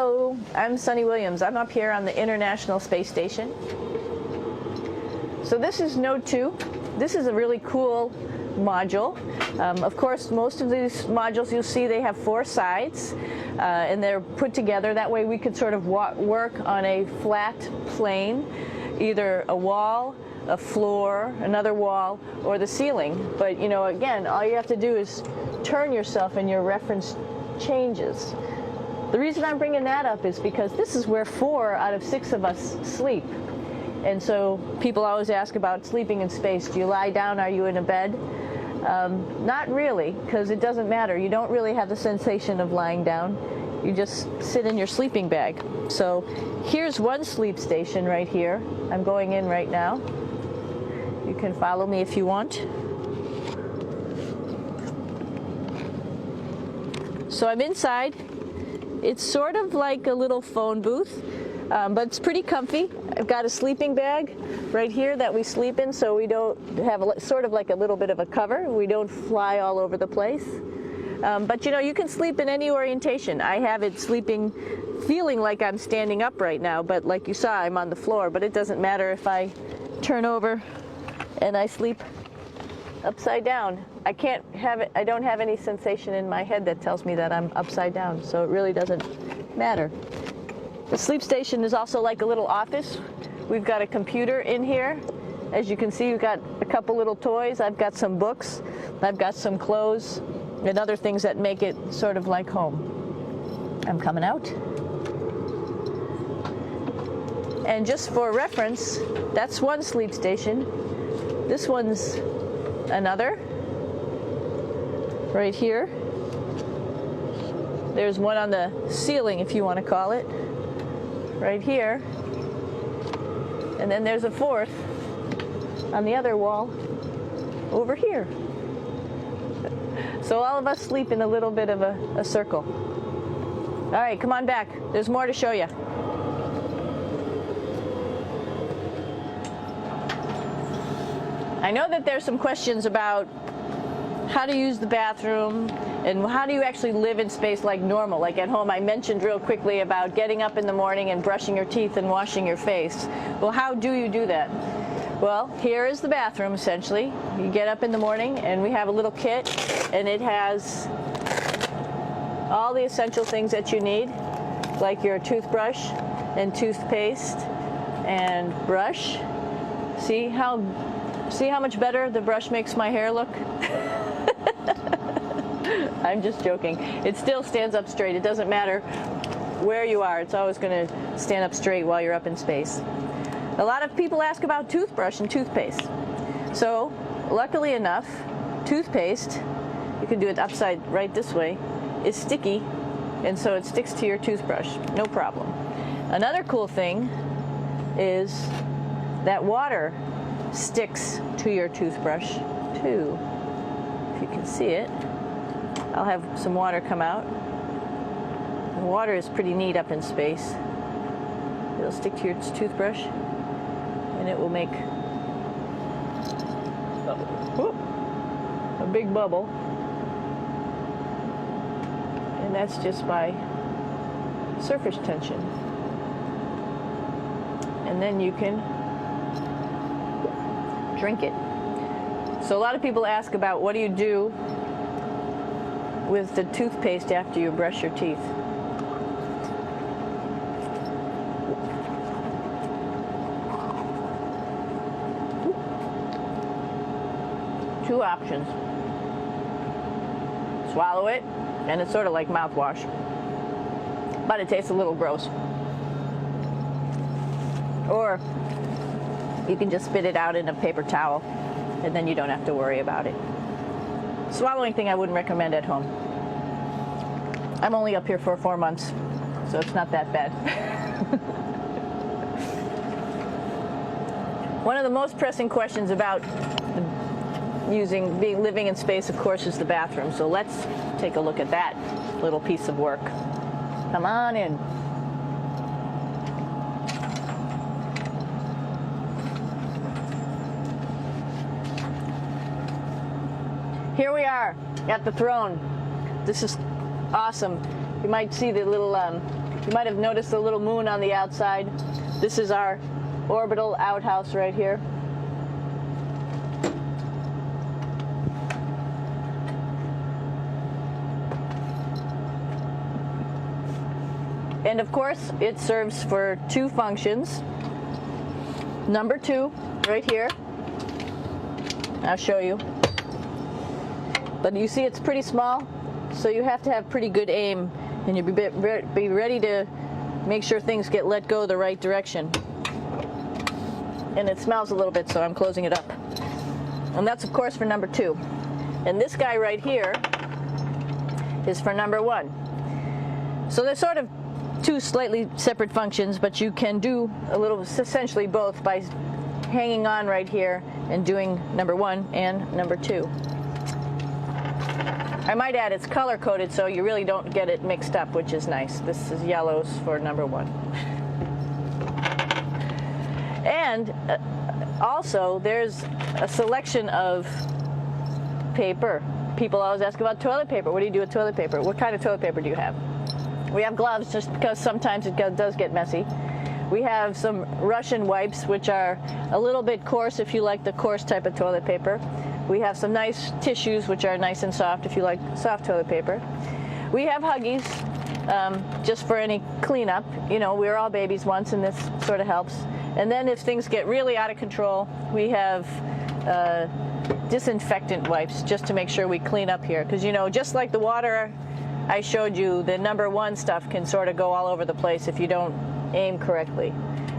Hello, I'm Sunny Williams. I'm up here on the International Space Station. So this is Node 2. This is a really cool module. Of course, most of these modules you'll see they have 4 sides and they're put together. That way we could sort of work on a flat plane, either a wall, a floor, another wall, or the ceiling. But you know, again, all you have to do is turn yourself and your reference changes. The reason I'm bringing that up is because this is where 4 out of 6 of us sleep. And so people always ask about sleeping in space. Do you lie down? Are you in a bed? Not really, because it doesn't matter. You don't really have the sensation of lying down. You just sit in your sleeping bag. So here's one sleep station right here. I'm going in right now. You can follow me if you want. So I'm inside. It's sort of like a little phone booth, but it's pretty comfy. I've got a sleeping bag right here that we sleep in, so we don't have sort of like a little bit of a cover. We don't fly all over the place. But you know, you can sleep in any orientation. I have it sleeping, feeling like I'm standing up right now, but like you saw, I'm on the floor. But it doesn't matter if I turn over and I sleep upside down. I don't have any sensation in my head that tells me that I'm upside down, so it really doesn't matter. The sleep station is also like a little office. We've got a computer in here. As you can see, we've got a couple little toys. I've got some books. I've got some clothes and other things that make it sort of like home. I'm coming out. And just for reference, that's one sleep station. This one's another. Right here. There's one on the ceiling, if you want to call it. Right here. And then there's a 4th on the other wall over here. So all of us sleep in a little bit of a circle. All right, come on back. There's more to show you. I know that there's some questions about how to use the bathroom and how do you actually live in space like normal, like at home. I mentioned real quickly about getting up in the morning and brushing your teeth and washing your face. Well, how do you do that? Well, here is the bathroom essentially. You get up in the morning and we have a little kit and it has all the essential things that you need, like your toothbrush and toothpaste and brush. See how much better the brush makes my hair look? I'm just joking. It still stands up straight. It doesn't matter where you are. It's always going to stand up straight while you're up in space. A lot of people ask about toothbrush and toothpaste. So, luckily enough, toothpaste, you can do it upside right this way, is sticky, and so it sticks to your toothbrush. No problem. Another cool thing is that water sticks to your toothbrush too. If you can see it, I'll have some water come out. The water is pretty neat up in space. It'll stick to your toothbrush and it will make a big bubble, and that's just by surface tension. And then you can drink it. So a lot of people ask about what do you do with the toothpaste after you brush your teeth. Two options. Swallow it, and it's sort of like mouthwash, but it tastes a little gross. Or you can just spit it out in a paper towel, and then you don't have to worry about it. Swallowing thing I wouldn't recommend at home. I'm only up here for 4 months, so it's not that bad. One of the most pressing questions about living in space, of course, is the bathroom. So let's take a look at that little piece of work. Come on in. Here we are at the throne. This is awesome. You might see the little You might have noticed a little moon on the outside. This is our orbital outhouse right here. And of course, it serves for two functions. Number 2, right here. I'll show you. But you see it's pretty small, so you have to have pretty good aim, and you'll be ready to make sure things get let go the right direction. And it smells a little bit, so I'm closing it up. And that's, of course, for number 2. And this guy right here is for number 1. So they're sort of two slightly separate functions, but you can do a little, essentially both, by hanging on right here and doing number 1 and number 2. I might add it's color coded, so you really don't get it mixed up, which is nice. This is yellows for number 1. And also there's a selection of paper. People always ask about toilet paper. What do you do with toilet paper? What kind of toilet paper do you have? We have gloves, just because sometimes it does get messy. We have some Russian wipes, which are a little bit coarse if you like the coarse type of toilet paper. We have some nice tissues, which are nice and soft if you like soft toilet paper. We have Huggies, just for any cleanup. You know, we were all babies once, and this sort of helps. And then if things get really out of control, we have disinfectant wipes, just to make sure we clean up here. Because, you know, just like the water I showed you, the number 1 stuff can sort of go all over the place if you don't aim correctly.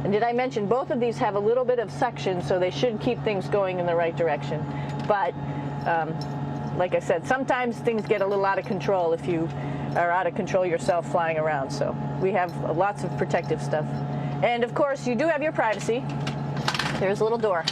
And did I mention both of these have a little bit of suction, so they should keep things going in the right direction. But like I said, sometimes things get a little out of control if you are out of control yourself flying around. So we have lots of protective stuff. And of course, you do have your privacy. There's a little door.